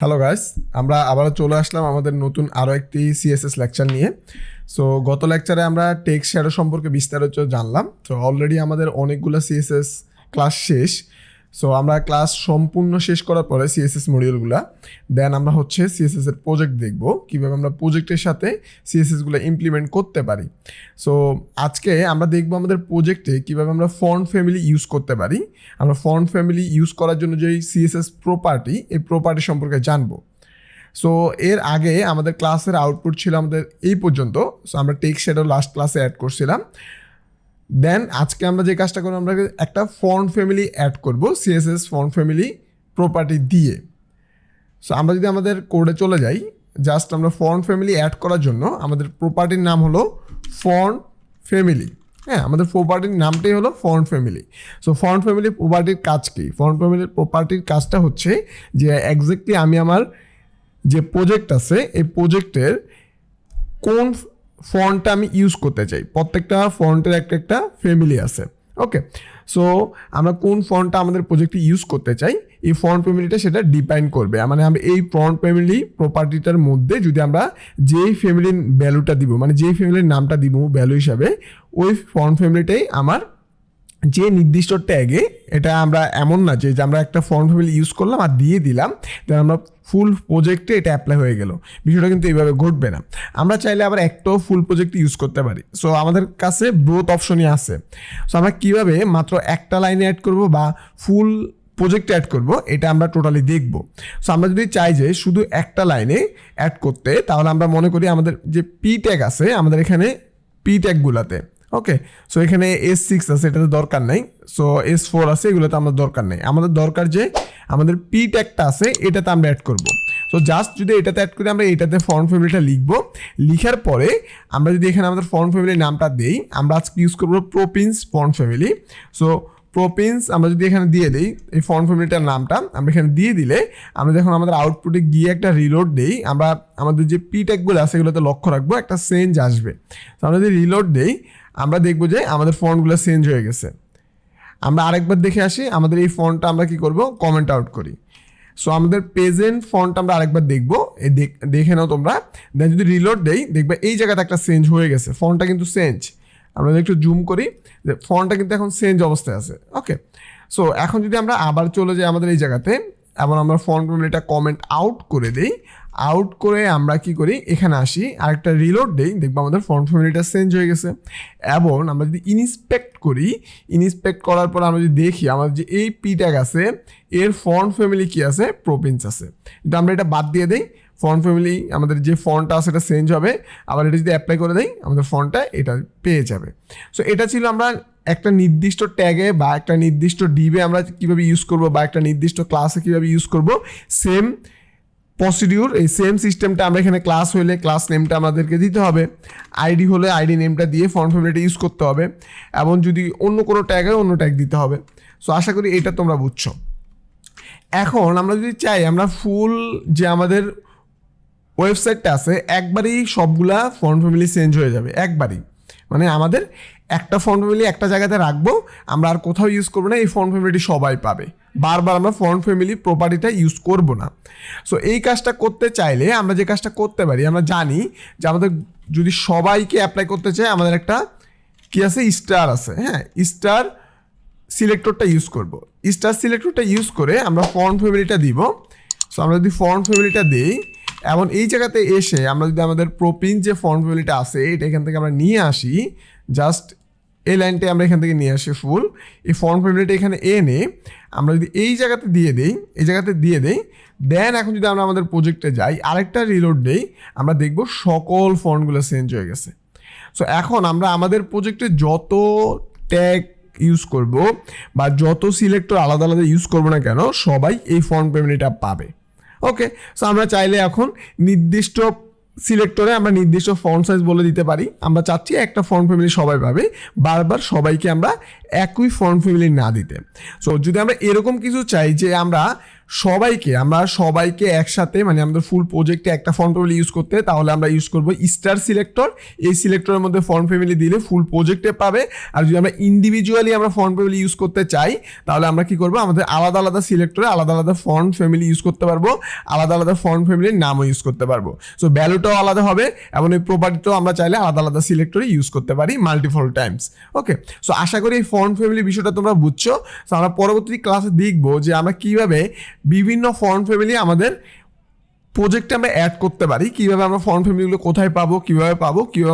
Hello guys, আমরা আবারও চলে আসলাম আমাদের নতুন আরও একটি সিএসএস লেকচার নিয়ে। সো গত লেকচারে আমরা টেক্সট শ্যাডো সম্পর্কে বিস্তারিত জানলাম। তো অলরেডি আমাদের অনেকগুলো সিএসএস ক্লাস শেষ। সো আমরা ক্লাস সম্পূর্ণ শেষ করার পরে সিএসএস মডিউলগুলো দেন আমরা হচ্ছে সিএসএস এর প্রজেক্ট দেখব, কীভাবে আমরা প্রজেক্টের সাথে সিএসএসগুলো ইমপ্লিমেন্ট করতে পারি। সো আজকে আমরা দেখব আমাদের প্রজেক্টে কীভাবে আমরা ফন্ট ফ্যামিলি ইউজ করতে পারি। আমরা ফন্ট ফ্যামিলি ইউজ করার জন্য যে সিএসএস প্রপার্টি, এই প্রপার্টি সম্পর্কে জানবো। সো এর আগে আমাদের ক্লাসের আউটপুট ছিল আমাদের এই পর্যন্ত। সো আমরা টেক্সট শ্যাডো লাস্ট ক্লাসে অ্যাড করছিলাম। দেন আজকে আমরা যে কাজটা করবো, আমরা একটা ফন্ট ফ্যামিলি অ্যাড করব সিএসএস ফন্ট ফ্যামিলি প্রপার্টি দিয়ে। সো আমরা যদি আমাদের কোডে চলে যাই, জাস্ট আমরা ফন্ট ফ্যামিলি অ্যাড করার জন্য আমাদের প্রপার্টির নাম হলো ফন্ট ফ্যামিলি। হ্যাঁ, আমাদের প্রপার্টির নামটাই হলো font family. So font family প্রপার্টির কাজ কি? ফন্ট ফ্যামিলির প্রপার্টির কাজটা হচ্ছে যে এক্স্যাক্টলি আমি আমার যে প্রজেক্ট আছে এই প্রজেক্টের কোন ফন্টটা আমি ইউজ করতে চাই। প্রত্যেকটা ফন্টের একটা ফ্যামিলি আছে। ওকে, সো আমরা কোন ফন্টটা আমাদের প্রজেক্টে ইউজ করতে চাই, এই ফন্ট ফ্যামিলিটা সেটা ডিপেন্ড করবে। মানে আমরা এই ফন্ট ফ্যামিলি প্রপার্টিটার মধ্যে যদি আমরা যেই ফ্যামিলির ভ্যালুটা দিব, মানে যেই ফ্যামিলির নামটা দিব ভ্যালু হিসাবে, ওই ফন্ট ফ্যামিলিটাই আমার যে নির্দিষ্ট ট্যাগে, এটা আমরা এমন না যে আমরা একটা ফন্ট ফ্যামিলি ইউজ করলাম আর দিয়ে দিলাম, তাহলে আমরা ফুল প্রজেক্টে এটা অ্যাপ্লাই হয়ে গেল। বিষয়টা কিন্তু এইভাবে ঘটবে না। আমরা চাইলে আবার একটাও ফুল প্রজেক্ট ইউজ করতে পারি। সো আমাদের কাছে বোথ অপশনই আছে। সো আমরা কীভাবে মাত্র একটা লাইনে অ্যাড করব বা ফুল প্রজেক্টে অ্যাড করব, এটা আমরা টোটালি দেখব। সো আমরা যদি চাই যে শুধু একটা লাইনে অ্যাড করতে, তাহলে আমরা মনে করি আমাদের যে পি ট্যাগ আছে আমাদের এখানে পি ট্যাগগুলোতে, ওকে, সো এখানে S6 আছে, এটাতে দরকার নেই। সো S4 আছে, এগুলোতে আমাদের দরকার নেই। আমাদের দরকার যে আমাদের পি ট্যাগটা আছে এটাতে আমরা অ্যাড করব। সো জাস্ট যদি এটাতে অ্যাড করি, আমরা এটাতে ফন্ট ফ্যামিলিটা লিখবো। লিখার পরে আমরা যদি এখানে আমাদের ফন্ট ফ্যামিলির নামটা দিই, আমরা আজকে ইউজ করবো প্রোপিন্স ফন্ট ফ্যামিলি। সো প্রোপিন্স আমরা যদি এখানে দিয়ে দিই, এই ফন্ট ফ্যামিলিটার নামটা আমরা এখানে দিয়ে দিলে, আমরা যখন আমাদের আউটপুটে গিয়ে একটা রিলোড দিই, আমরা আমাদের যে পি ট্যাগগুলো আছে এগুলোতে লক্ষ্য রাখবো, একটা চেঞ্জ আসবে। তো আমরা যদি রিলোড দিই, আমরা দেখবো যে আমাদের ফন্টগুলো চেঞ্জ হয়ে গেছে। আমরা আরেকবার দেখে আসি, আমাদের এই ফন্টটা আমরা কি করব, কমেন্ট আউট করি। সো আমাদের প্রেজেন্ট ফন্ট আমরা আরেকবার দেখবো, এই দেখে নাও তোমরা। দেন যদি রিলোড দেই, দেখবে এই জায়গাতে একটা চেঞ্জ হয়ে গেছে, ফন্টটা কিন্তু চেঞ্জ। আমরা একটু জুম করি, যে ফন্টটা কিন্তু এখন চেঞ্জ অবস্থায় আছে। ওকে, সো এখন যদি আমরা আবার চলে যাই আমাদের এই জায়গাতে, এবং আমরা ফন্ট ফ্যামিলিটা কমেন্ট আউট করে দিই, আউট করে আমরা কি করি, এখানে আসি, আরেকটা রিলোড দেই, দেখবো আমাদের ফন্ট ফ্যামিলিটা চেঞ্জ হয়ে গেছে। এবং আমরা যদি ইন্সপেক্ট করি, ইন্সপেক্ট করার পর আমরা যদি দেখি আমাদের যে এই পি ট্যাগ আছে এর ফন্ট ফ্যামিলি কি আছে, প্রোপিন্স আছে। কিন্তু আমরা এটা বাদ দিয়ে দিই, ফন্ট ফ্যামিলি আমাদের যে ফন্টটা আছে এটা চেঞ্জ হবে। আবার এটা যদি অ্যাপ্লাই করে দেই, আমাদের ফন্টটা এটা পেয়ে যাবে। সো এটা ছিল আমরা একটা নির্দিষ্ট ট্যাগে বা একটা নির্দিষ্ট ডিবে আমরা কীভাবে ইউজ করব, বা একটা নির্দিষ্ট ক্লাসে কীভাবে ইউজ করব। সেম প্রসিডিউর, এই সেম সিস্টেমটা আমরা এখানে ক্লাস হলে ক্লাস নেমটা আমাদেরকে দিতে হবে, আইডি হলে আইডি নেমটা দিয়ে ফন্ট ফ্যামিলিটা ইউজ করতে হবে, এবং যদি অন্য কোনো ট্যাগে অন্য ট্যাগ দিতে হবে। সো আশা করি এটা তোমরা বুঝছো। এখন আমরা যদি চাই আমরা ফুল যে আমাদের ওয়েবসাইটটা আছে একবারই সবগুলা ফন্ট ফ্যামিলি চেঞ্জ হয়ে যাবে একবারই, মানে আমাদের একটা ফন্ট ফ্যামিলি একটা জায়গাতে রাখবো, আমরা আর কোথাও ইউজ করবো না, এই ফন্ট ফ্যামিলিটি সবাই পাবে। বারবার আমরা ফন্ট ফ্যামিলি প্রপার্টিটা ইউজ করব না। সো এই কাজটা করতে চাইলে আমরা যে কাজটা করতে পারি, আমরা জানি যে আমাদের যদি সবাইকে অ্যাপ্লাই করতে চাই, আমাদের একটা কি আছে, স্টার আছে। হ্যাঁ, স্টার সিলেক্টরটা ইউজ করব। স্টার সিলেক্টরটা ইউজ করে আমরা ফন্ট ফ্যামিলিটা দিব। সো আমরা যদি ফন্ট ফ্যামিলিটা দিই, এবং এই জায়গাতে এসে আমরা যদি আমাদের প্রোপিন যে ফন্ট ফ্যামিলিটা আছে এটা এখান থেকে আমরা নিয়ে আসি, জাস্ট এই লাইনটা আমরা এখান থেকে নিয়ে আসি ফুল, এই ফন্ট ফ্যামিলিটা এখানে এনে আমরা যদি এই জায়গাতে দিয়ে দিই, এই জায়গাতে দিয়ে দিই, দেন এখন যদি আমরা আমাদের প্রজেক্টে যাই, আরেকটা রিলোড দিই, আমরা দেখব সকল ফন্টগুলো চেঞ্জ হয়ে গেছে। সো এখন আমরা আমাদের প্রজেক্টে যত ট্যাগ ইউজ করব বা যত সিলেক্টর আলাদা আলাদা ইউজ করবো না কেন, সবাই এই ফন্ট ফ্যামিলিটা পাবে। ওকে, সো আমরা চাইলে এখন নির্দিষ্ট সিলেক্টরে আমরা নির্দিষ্ট ফন্ট সাইজ বলে দিতে পারি। আমরা চাচ্ছি একটা ফন্ট ফ্যামিলি সবাই পাবে, বারবার সবাইকে আমরা একই ফন্ট ফ্যামিলি না দিতে। সো যদি আমরা এরকম কিছু চাই যে আমরা আমরা সবাইকে একসাথে মানে আমাদের ফুল প্রজেক্টে একটা ফর্ম ফ্যামিলি ইউজ করতে, তাহলে আমরা ইউজ করব স্টার সিলেক্টর। এই সিলেক্টরের মধ্যে ফর্ম ফ্যামিলি দিলে ফুল প্রজেক্টে পাবে। আর যদি আমরা ইন্ডিভিজুয়ালি আমরা ফর্ম ফ্যামিলি ইউজ করতে চাই, তাহলে আমরা কি করব, আমাদের আলাদা আলাদা সিলেক্টরে আলাদা আলাদা ফর্ম ফ্যামিলি ইউজ করতে পারবো, আলাদা আলাদা ফর্ম ফ্যামিলির নামও ইউজ করতে পারবো। সো ভ্যালুটাও আলাদা হবে এবং এই প্রপার্টিটাও আমরা চাইলে আলাদা আলাদা সিলেক্টরে ইউজ করতে পারি মাল্টিপল টাইমস। ওকে, সো আশা করি এই ফর্ম ফ্যামিলি বিষয়টা তোমরা বুঝছো। সো আমরা পরবর্তী ক্লাসে দেখবো যে আমরা কিভাবে বিভিন্ন ফর্ম ফ্যামিলি আমাদের প্রজেক্টে আমরা অ্যাড করতে পারি, কীভাবে আমরা ফর্ম ফ্যামিলিগুলো কোথায় পাবো, কীভাবে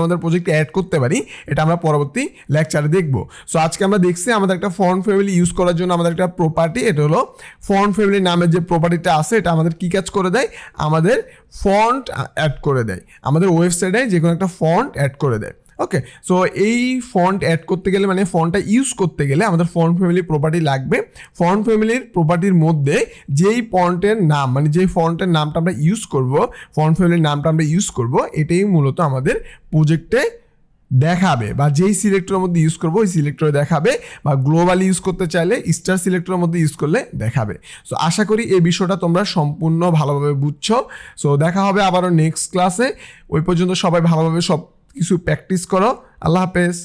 আমাদের প্রজেক্টে অ্যাড করতে পারি, এটা আমরা পরবর্তী লেকচারে দেখবো। সো আজকে আমরা দেখছি আমাদের একটা ফর্ম ফ্যামিলি ইউজ করার জন্য আমাদের একটা প্রপার্টি, এটা হলো ফর্ম ফ্যামিলি নামের যে প্রপার্টিটা আছে, এটা আমাদের কী কাজ করে দেয়, আমাদের ফন্ট অ্যাড করে দেয়, আমাদের ওয়েবসাইটে যে কোনো একটা ফন্ট অ্যাড করে দেয়। ওকে, সো এই ফন্ট অ্যাড করতে গেলে মানে ফন্টটা ইউজ করতে গেলে আমাদের ফন্ট ফ্যামিলি প্রপার্টি লাগবে। ফন্ট ফ্যামিলির প্রপার্টির মধ্যে যেই ফন্টের নাম মানে যেই ফন্টের নামটা আমরা ইউজ করব, ফন্ট ফ্যামিলির নামটা আমরা ইউজ করব, এটাই মূলত আমাদের প্রজেক্টে দেখাবে, বা যেই সিলেক্টরের মধ্যে ইউজ করবো ওই সিলেক্টরে দেখাবে, বা গ্লোবালি ইউজ করতে চাইলে স্টার সিলেক্টরের মধ্যে ইউজ করলে দেখাবে। সো আশা করি এই বিষয়টা তোমরা সম্পূর্ণ ভালোভাবে বুঝছো। সো দেখা হবে আবারও নেক্সট ক্লাসে। ওই পর্যন্ত সবাই ভালোভাবে সব কিছু প্র্যাকটিস করো। আল্লাহ হাফেজ।